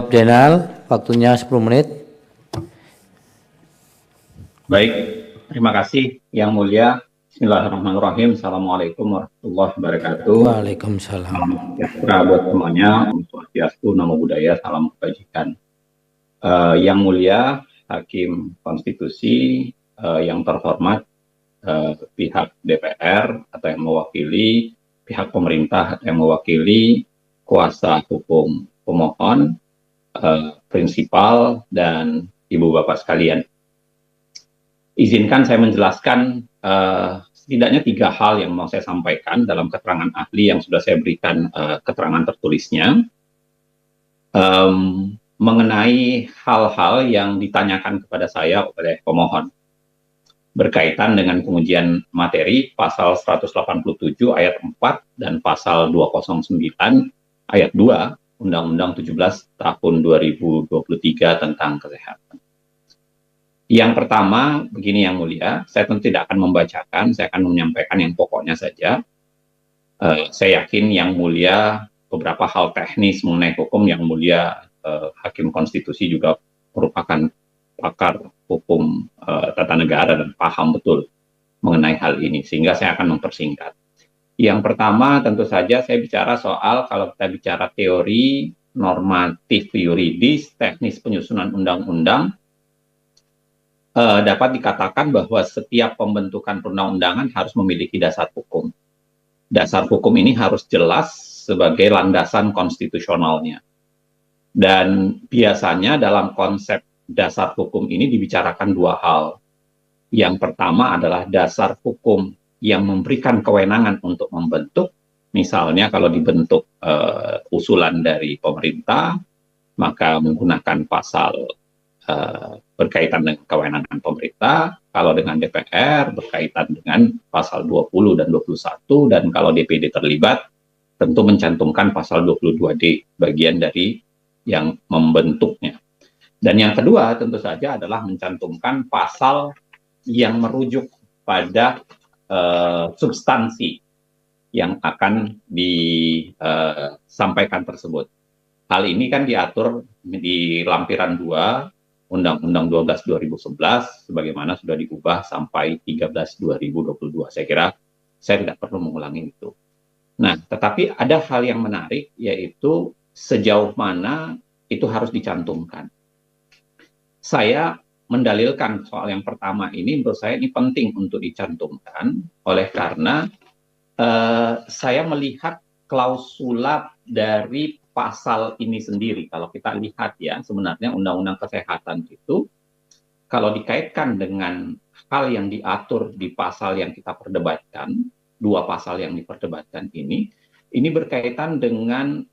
Jenal, waktunya 10 menit. Baik, terima kasih Yang Mulia. Bismillahirrahmanirrahim. Assalamualaikum warahmatullahi wabarakatuh. Waalaikumsalam. Salam sejahtera buat semuanya. Om Swastiastu, Namo Buddhaya, salam kebajikan. Yang Mulia, Hakim Konstitusi, yang terhormat pihak DPR atau yang mewakili, pihak pemerintah atau yang mewakili, kuasa hukum pemohon, prinsipal, dan Ibu Bapak sekalian. Izinkan saya menjelaskan setidaknya 3 hal yang mau saya sampaikan dalam keterangan ahli yang sudah saya berikan keterangan tertulisnya mengenai hal-hal yang ditanyakan kepada saya oleh pemohon berkaitan dengan pengujian materi pasal 187 ayat 4 dan pasal 209 ayat 2 Undang-Undang 17 tahun 2023 tentang kesehatan. Yang pertama, begini Yang Mulia, saya tentu tidak akan membacakan, saya akan menyampaikan yang pokoknya saja. Saya yakin Yang Mulia beberapa hal teknis mengenai hukum Yang Mulia Hakim Konstitusi juga merupakan pakar hukum tata negara dan paham betul mengenai hal ini, sehingga saya akan mempersingkat. Yang pertama tentu saja saya bicara soal kalau kita bicara teori, normatif yuridis, teknis penyusunan undang-undang, dapat dikatakan bahwa setiap pembentukan perundang-undangan harus memiliki dasar hukum. Dasar hukum ini harus jelas sebagai landasan konstitusionalnya. Dan biasanya dalam konsep dasar hukum ini dibicarakan 2 hal. Yang pertama adalah dasar hukum yang memberikan kewenangan untuk membentuk. Misalnya kalau dibentuk usulan dari pemerintah, maka menggunakan pasal berkaitan dengan kewenangan pemerintah, kalau dengan DPR berkaitan dengan pasal 20 dan 21, dan kalau DPD terlibat tentu mencantumkan pasal 22D bagian dari yang membentuknya. Dan yang kedua tentu saja adalah mencantumkan pasal yang merujuk pada substansi yang akan disampaikan tersebut. Hal ini kan diatur di lampiran 2 Undang-Undang 12 2011 sebagaimana sudah diubah sampai 13 2022. Saya kira saya tidak perlu mengulangi itu. Nah, tetapi ada hal yang menarik, yaitu sejauh mana itu harus dicantumkan. Saya mendalilkan soal yang pertama ini, menurut saya ini penting untuk dicantumkan oleh karena saya melihat klausula dari pasal ini sendiri. Kalau kita lihat ya, sebenarnya Undang-Undang Kesehatan itu kalau dikaitkan dengan hal yang diatur di pasal yang kita perdebatkan, 2 pasal yang diperdebatkan ini berkaitan dengan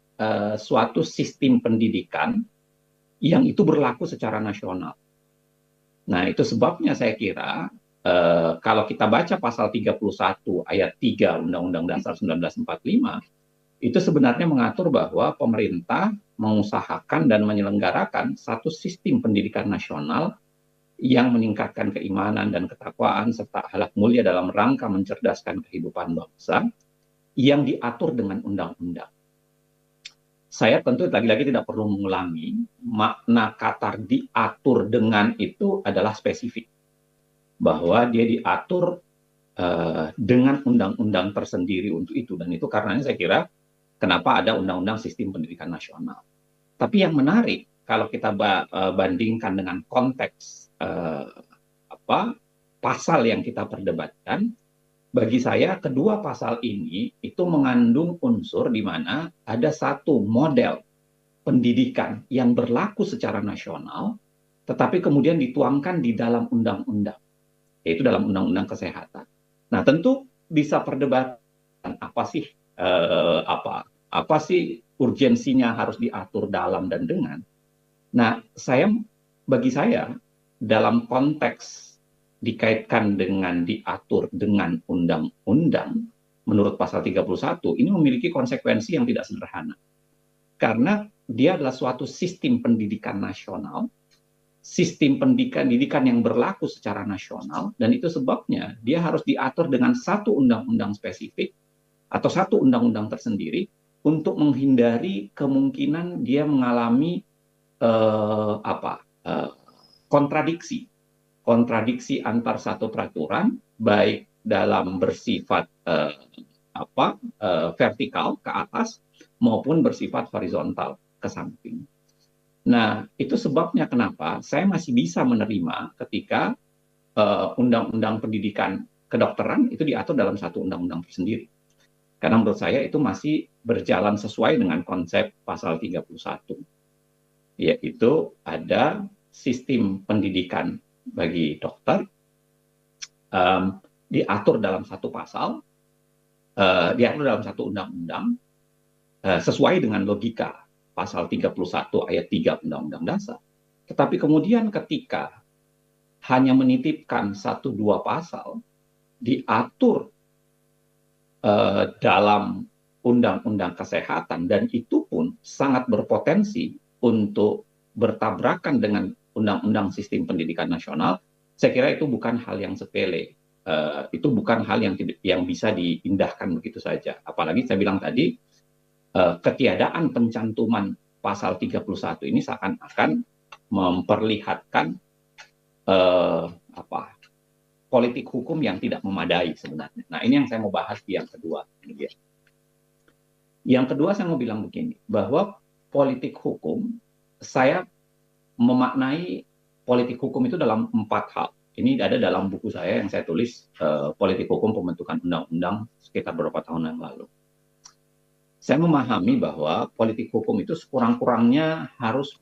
suatu sistem pendidikan yang itu berlaku secara nasional. Nah, itu sebabnya saya kira kalau kita baca pasal 31 ayat 3 Undang-Undang Dasar 1945, itu sebenarnya mengatur bahwa pemerintah mengusahakan dan menyelenggarakan satu sistem pendidikan nasional yang meningkatkan keimanan dan ketakwaan serta akhlak mulia dalam rangka mencerdaskan kehidupan bangsa yang diatur dengan undang-undang. Saya tentu lagi-lagi tidak perlu mengulangi, makna kata diatur dengan itu adalah spesifik. Bahwa dia diatur dengan undang-undang tersendiri untuk itu. Dan itu karenanya saya kira kenapa ada Undang-Undang Sistem Pendidikan Nasional. Tapi yang menarik, kalau kita bandingkan dengan konteks pasal yang kita perdebatkan, bagi saya kedua pasal ini itu mengandung unsur di mana ada satu model pendidikan yang berlaku secara nasional, tetapi kemudian dituangkan di dalam undang-undang, yaitu dalam Undang-Undang Kesehatan. Nah, tentu bisa perdebatan apa sih urgensinya harus diatur dalam dan dengan. Nah, bagi saya dalam konteks dikaitkan dengan diatur dengan undang-undang menurut pasal 31 ini memiliki konsekuensi yang tidak sederhana. Karena dia adalah suatu sistem pendidikan nasional, sistem pendidikan yang berlaku secara nasional, dan itu sebabnya dia harus diatur dengan satu undang-undang spesifik atau satu undang-undang tersendiri untuk menghindari kemungkinan dia mengalami apa kontradiksi antar satu peraturan baik dalam bersifat vertikal ke atas maupun bersifat horizontal ke samping. Nah, itu sebabnya kenapa saya masih bisa menerima ketika undang-undang pendidikan kedokteran itu diatur dalam satu undang-undang tersendiri. Karena menurut saya itu masih berjalan sesuai dengan konsep pasal 31, yaitu ada sistem pendidikan bagi dokter diatur dalam satu pasal, diatur dalam satu undang-undang sesuai dengan logika pasal 31 ayat 3 Undang-Undang Dasar. Tetapi kemudian ketika hanya menitipkan satu dua pasal diatur dalam undang-undang kesehatan, dan itu pun sangat berpotensi untuk bertabrakan dengan undang-undang sistem pendidikan nasional, saya kira itu bukan hal yang sepele. Itu bukan hal yang bisa diindahkan begitu saja. Apalagi saya bilang tadi, ketiadaan pencantuman pasal 31 ini seakan-akan memperlihatkan politik hukum yang tidak memadai sebenarnya. Nah, ini yang saya mau bahas di yang kedua. Yang kedua saya mau bilang begini, bahwa politik hukum, saya memaknai politik hukum itu dalam 4 hal. Ini ada dalam buku saya yang saya tulis, Politik Hukum Pembentukan Undang-Undang, sekitar beberapa tahun yang lalu. Saya memahami bahwa politik hukum itu sekurang-kurangnya harus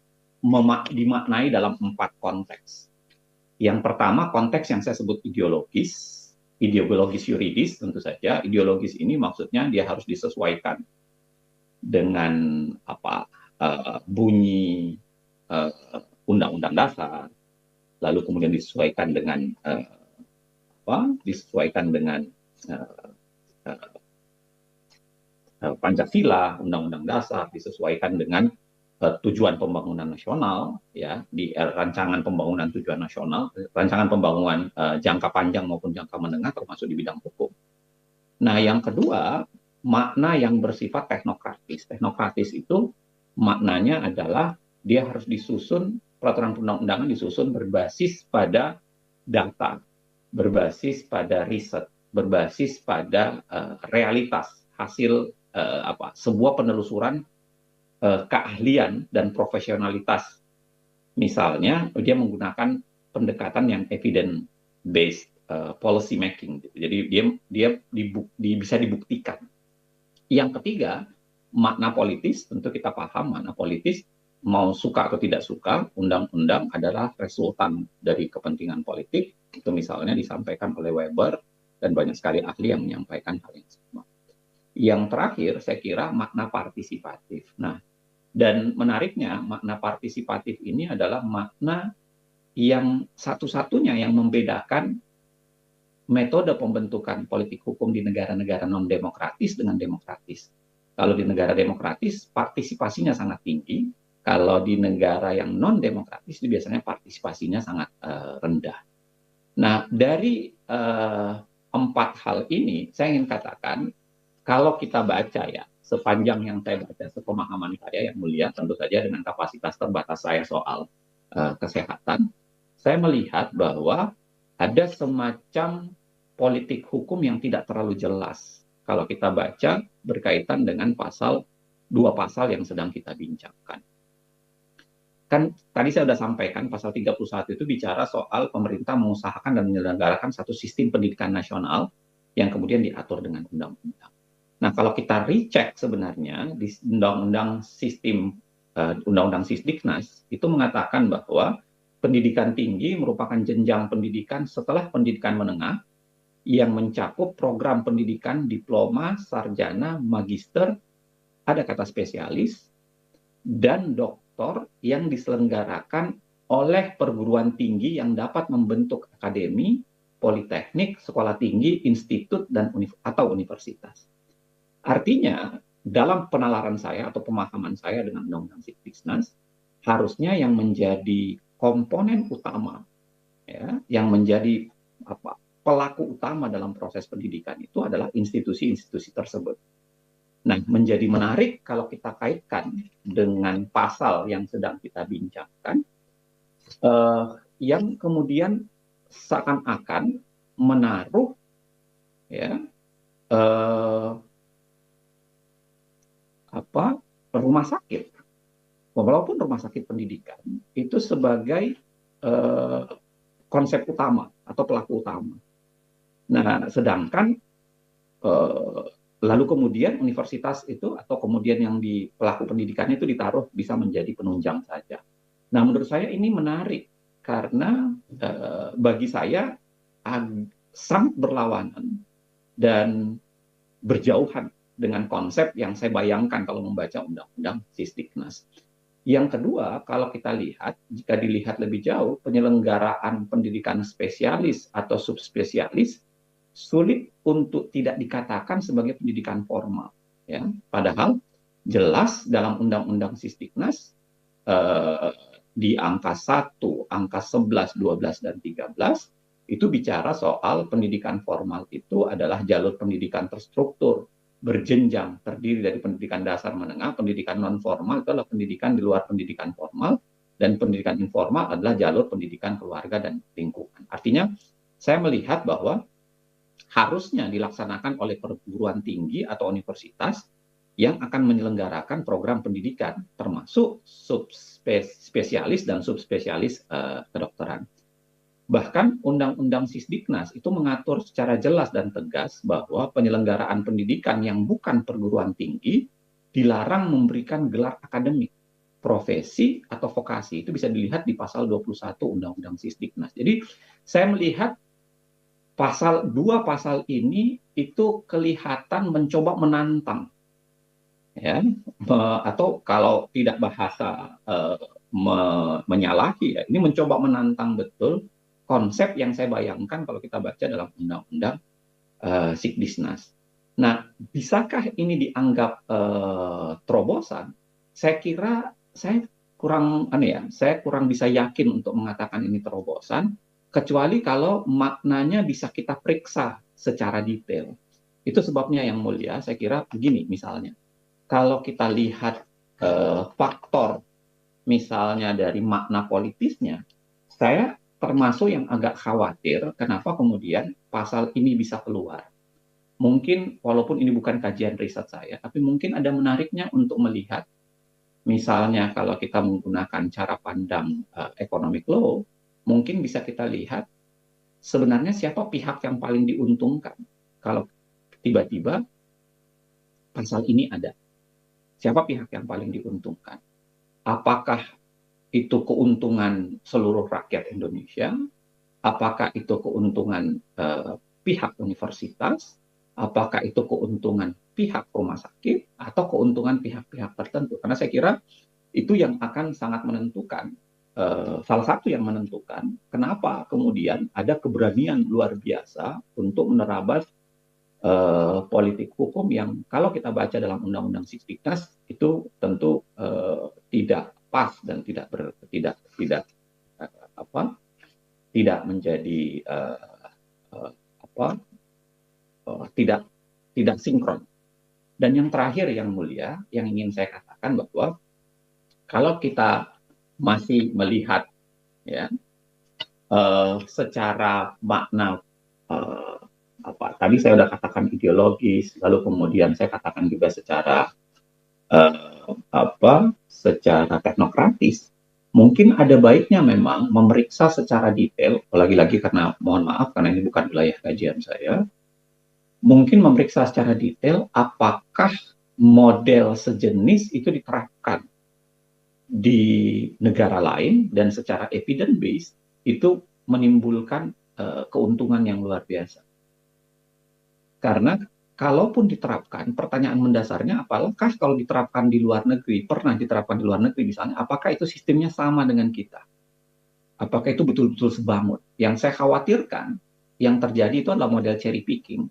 dimaknai dalam 4 konteks. Yang pertama, konteks yang saya sebut ideologis yuridis tentu saja. Ideologis ini maksudnya dia harus disesuaikan dengan bunyi Undang-Undang Dasar, lalu kemudian disesuaikan dengan Pancasila, Undang-Undang Dasar, disesuaikan dengan tujuan pembangunan nasional, ya, di rancangan pembangunan tujuan nasional, rancangan pembangunan jangka panjang maupun jangka menengah, termasuk di bidang hukum. Nah, yang kedua, makna yang bersifat teknokratis. Teknokratis itu maknanya adalah dia harus disusun, peraturan perundang-undangan disusun berbasis pada data, berbasis pada riset, berbasis pada realitas hasil sebuah penelusuran keahlian dan profesionalitas. Misalnya dia menggunakan pendekatan yang evidence based policy making, jadi dia bisa dibuktikan. Yang ketiga, makna politis. Tentu kita paham makna politis, mau suka atau tidak suka, undang-undang adalah resultan dari kepentingan politik. Itu misalnya disampaikan oleh Weber dan banyak sekali ahli yang menyampaikan hal yang sama. Yang terakhir, saya kira makna partisipatif. Nah, dan menariknya, makna partisipatif ini adalah makna yang satu-satunya yang membedakan metode pembentukan politik hukum di negara-negara non-demokratis dengan demokratis. Kalau di negara demokratis, partisipasinya sangat tinggi. Kalau di negara yang non-demokratis, biasanya partisipasinya sangat rendah. Nah, dari 4 hal ini, saya ingin katakan, kalau kita baca ya, sepanjang yang saya baca, sepemahaman saya yang mulia, tentu saja dengan kapasitas terbatas saya soal kesehatan, saya melihat bahwa ada semacam politik hukum yang tidak terlalu jelas kalau kita baca berkaitan dengan dua pasal yang sedang kita bincangkan. Kan tadi saya sudah sampaikan pasal 31 itu bicara soal pemerintah mengusahakan dan menyelenggarakan satu sistem pendidikan nasional yang kemudian diatur dengan undang-undang. Nah, kalau kita recheck sebenarnya di undang-undang Sisdiknas itu mengatakan bahwa pendidikan tinggi merupakan jenjang pendidikan setelah pendidikan menengah yang mencakup program pendidikan diploma, sarjana, magister, ada kata spesialis, dan doktor yang diselenggarakan oleh perguruan tinggi yang dapat membentuk akademi, politeknik, sekolah tinggi, institut, atau universitas. Artinya, dalam penalaran saya atau pemahaman saya dengan Undang-Undang Sisdiknas, harusnya yang menjadi komponen utama, ya, yang menjadi pelaku utama dalam proses pendidikan itu adalah institusi-institusi tersebut. Nah, menjadi menarik kalau kita kaitkan dengan pasal yang sedang kita bincangkan, yang kemudian seakan-akan menaruh ya rumah sakit, walaupun rumah sakit pendidikan itu sebagai konsep utama atau pelaku utama. Nah, sedangkan lalu kemudian universitas itu atau kemudian yang di pelaku pendidikannya itu ditaruh bisa menjadi penunjang saja. Nah, menurut saya ini menarik karena bagi saya sangat berlawanan dan berjauhan dengan konsep yang saya bayangkan kalau membaca Undang-Undang Sisdiknas. Yang kedua, kalau kita lihat, jika dilihat lebih jauh, penyelenggaraan pendidikan spesialis atau subspesialis sulit untuk tidak dikatakan sebagai pendidikan formal. Ya. Padahal jelas dalam Undang-Undang Sisdiknas di angka 1, angka 11, 12, dan 13 itu bicara soal pendidikan formal itu adalah jalur pendidikan terstruktur, berjenjang, terdiri dari pendidikan dasar menengah, pendidikan non formal itu adalah pendidikan di luar pendidikan formal, dan pendidikan informal adalah jalur pendidikan keluarga dan lingkungan. Artinya, saya melihat bahwa harusnya dilaksanakan oleh perguruan tinggi atau universitas yang akan menyelenggarakan program pendidikan, termasuk subspesialis dan subspesialis kedokteran. Bahkan Undang-Undang Sisdiknas itu mengatur secara jelas dan tegas bahwa penyelenggaraan pendidikan yang bukan perguruan tinggi dilarang memberikan gelar akademik, profesi, atau vokasi. Itu bisa dilihat di pasal 21 Undang-Undang Sisdiknas. Jadi saya melihat dua pasal ini itu kelihatan mencoba menantang, ya, atau kalau tidak bahasa menyalahi, ya, ini mencoba menantang betul konsep yang saya bayangkan kalau kita baca dalam Undang-Undang Sisdiknas. Nah, bisakah ini dianggap terobosan? Saya kira saya kurang bisa yakin untuk mengatakan ini terobosan, kecuali kalau maknanya bisa kita periksa secara detail. Itu sebabnya yang mulia, saya kira begini misalnya. Kalau kita lihat faktor misalnya dari makna politisnya, saya termasuk yang agak khawatir kenapa kemudian pasal ini bisa keluar. Mungkin walaupun ini bukan kajian riset saya, tapi mungkin ada menariknya untuk melihat, misalnya kalau kita menggunakan cara pandang economic law, mungkin bisa kita lihat sebenarnya siapa pihak yang paling diuntungkan kalau tiba-tiba pasal ini ada. Siapa pihak yang paling diuntungkan? Apakah itu keuntungan seluruh rakyat Indonesia? Apakah itu keuntungan pihak universitas? Apakah itu keuntungan pihak rumah sakit? Atau keuntungan pihak-pihak tertentu? Karena saya kira itu yang akan sangat menentukan, salah satu yang menentukan kenapa kemudian ada keberanian luar biasa untuk menerabas politik hukum yang kalau kita baca dalam Undang-Undang Sisdiknas itu tentu tidak pas dan tidak menjadi tidak sinkron. Dan yang terakhir yang mulia, yang ingin saya katakan bahwa kalau kita masih melihat ya secara makna tadi saya sudah katakan ideologis, lalu kemudian saya katakan juga secara secara teknokratis, mungkin ada baiknya memang memeriksa secara detail, lagi-lagi karena mohon maaf karena ini bukan wilayah kajian saya, mungkin memeriksa secara detail apakah model sejenis itu diterapkan di negara lain dan secara evidence based itu menimbulkan keuntungan yang luar biasa. Karena kalaupun diterapkan, pertanyaan mendasarnya apakah kalau diterapkan di luar negeri, pernah diterapkan di luar negeri misalnya, apakah itu sistemnya sama dengan kita? Apakah itu betul-betul sebangun? Yang saya khawatirkan, yang terjadi itu adalah model cherry picking.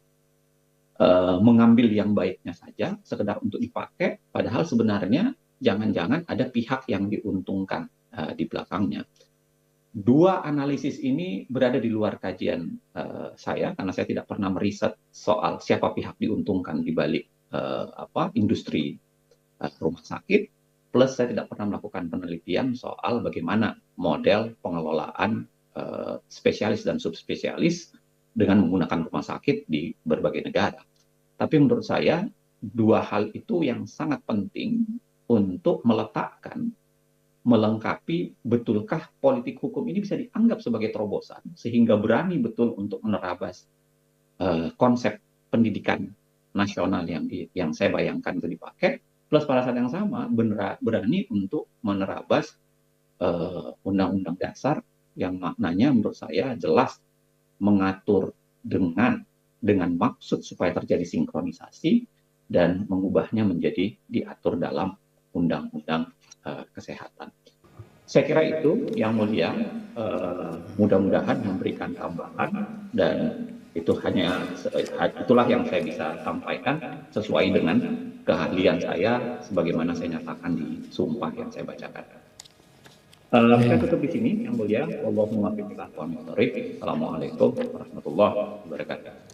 Mengambil yang baiknya saja, sekedar untuk dipakai, padahal sebenarnya jangan-jangan ada pihak yang diuntungkan di belakangnya. Dua analisis ini berada di luar kajian saya, karena saya tidak pernah meriset soal siapa pihak diuntungkan di balik industri rumah sakit, plus saya tidak pernah melakukan penelitian soal bagaimana model pengelolaan spesialis dan subspesialis dengan menggunakan rumah sakit di berbagai negara. Tapi menurut saya, dua hal itu yang sangat penting untuk meletakkan, melengkapi betulkah politik hukum ini bisa dianggap sebagai terobosan, sehingga berani betul untuk menerabas konsep pendidikan nasional yang saya bayangkan itu dipakai, plus pada saat yang sama berani untuk menerabas undang-undang dasar yang maknanya menurut saya jelas mengatur dengan maksud supaya terjadi sinkronisasi dan mengubahnya menjadi diatur dalam undang-undang kesehatan. Saya kira itu yang mulia, mudah-mudahan memberikan tambahan, dan itulah yang saya bisa sampaikan sesuai dengan keahlian saya sebagaimana saya nyatakan di sumpah yang saya bacakan. Saya tutup di sini yang mulia. Allahumma bihamdika wa Assalamualaikum warahmatullahi wabarakatuh.